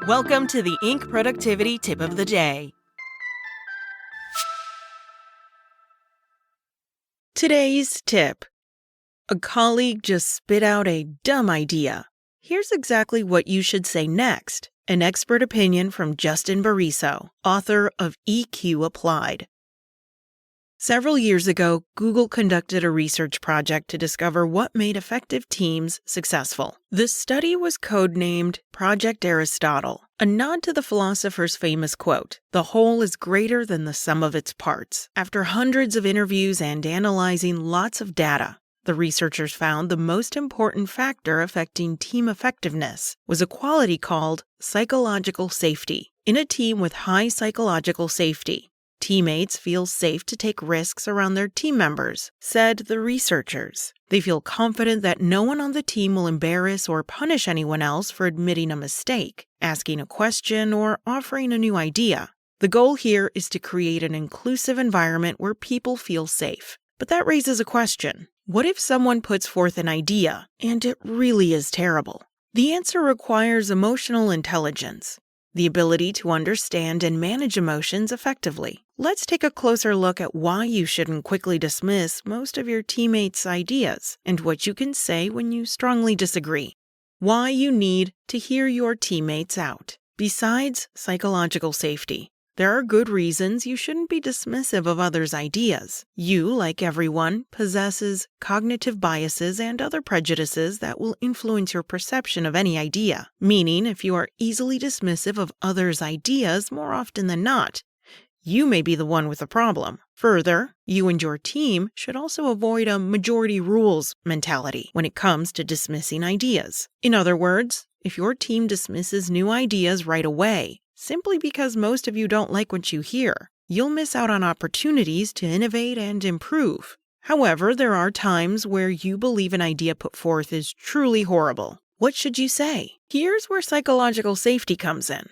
Welcome to the Inc. Productivity Tip of the Day. Today's tip. A colleague just spit out a dumb idea. Here's exactly what you should say next. An expert opinion from Justin Bariso, author of EQ Applied. Several years ago, Google conducted a research project to discover what made effective teams successful. This study was codenamed Project Aristotle, a nod to the philosopher's famous quote, "The whole is greater than the sum of its parts." After hundreds of interviews and analyzing lots of data, the researchers found the most important factor affecting team effectiveness was a quality called psychological safety. In a team with high psychological safety, teammates feel safe to take risks around their team members, said the researchers. They feel confident that no one on the team will embarrass or punish anyone else for admitting a mistake, asking a question, or offering a new idea. The goal here is to create an inclusive environment where people feel safe. But that raises a question. What if someone puts forth an idea, and it really is terrible? The answer requires emotional intelligence, the ability to understand and manage emotions effectively. Let's take a closer look at why you shouldn't quickly dismiss most of your teammates' ideas and what you can say when you strongly disagree. Why you need to hear your teammates out. Besides psychological safety, there are good reasons you shouldn't be dismissive of others' ideas. You, like everyone, possesses cognitive biases and other prejudices that will influence your perception of any idea. Meaning, if you are easily dismissive of others' ideas more often than not, you may be the one with the problem. Further, you and your team should also avoid a majority rules mentality when it comes to dismissing ideas. In other words, if your team dismisses new ideas right away, simply because most of you don't like what you hear, you'll miss out on opportunities to innovate and improve. However, there are times where you believe an idea put forth is truly horrible. What should you say? Here's where psychological safety comes in.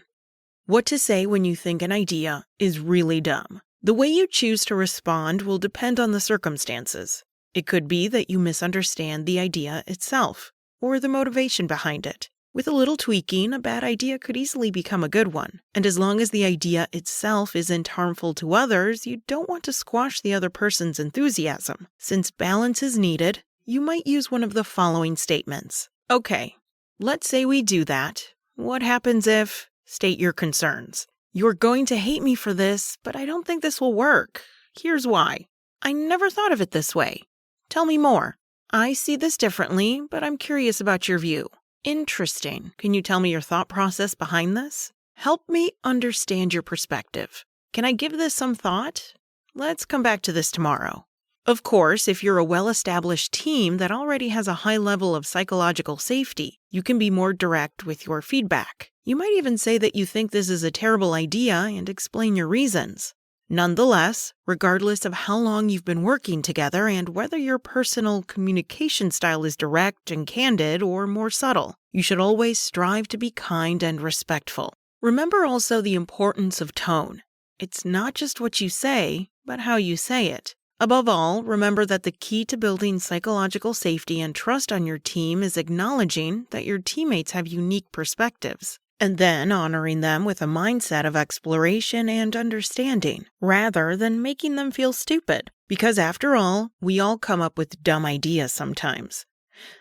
What to say when you think an idea is really dumb. The way you choose to respond will depend on the circumstances. It could be that you misunderstand the idea itself, or the motivation behind it. With a little tweaking, a bad idea could easily become a good one. And as long as the idea itself isn't harmful to others, you don't want to squash the other person's enthusiasm. Since balance is needed, you might use one of the following statements. Okay, let's say we do that. What happens if... State your concerns. You're going to hate me for this, but I don't think this will work. Here's why. I never thought of it this way. Tell me more. I see this differently, but I'm curious about your view. Interesting. Can you tell me your thought process behind this? Help me understand your perspective. Can I give this some thought? Let's come back to this tomorrow. Of course, if you're a well-established team that already has a high level of psychological safety, you can be more direct with your feedback. You might even say that you think this is a terrible idea and explain your reasons. Nonetheless, regardless of how long you've been working together and whether your personal communication style is direct and candid or more subtle, you should always strive to be kind and respectful. Remember also the importance of tone. It's not just what you say, but how you say it. Above all, remember that the key to building psychological safety and trust on your team is acknowledging that your teammates have unique perspectives, and then honoring them with a mindset of exploration and understanding, rather than making them feel stupid. Because after all, we all come up with dumb ideas sometimes.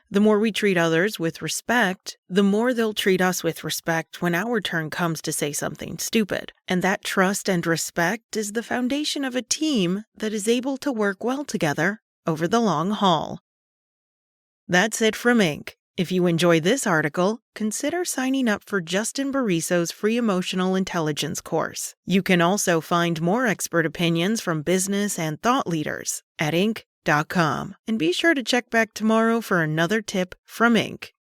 The more we treat others with respect, the more they'll treat us with respect when our turn comes to say something stupid. And that trust and respect is the foundation of a team that is able to work well together over the long haul. That's it from Inc. If you enjoy this article, consider signing up for Justin Bariso's free emotional intelligence course. You can also find more expert opinions from business and thought leaders at Inc.com. And be sure to check back tomorrow for another tip from Inc.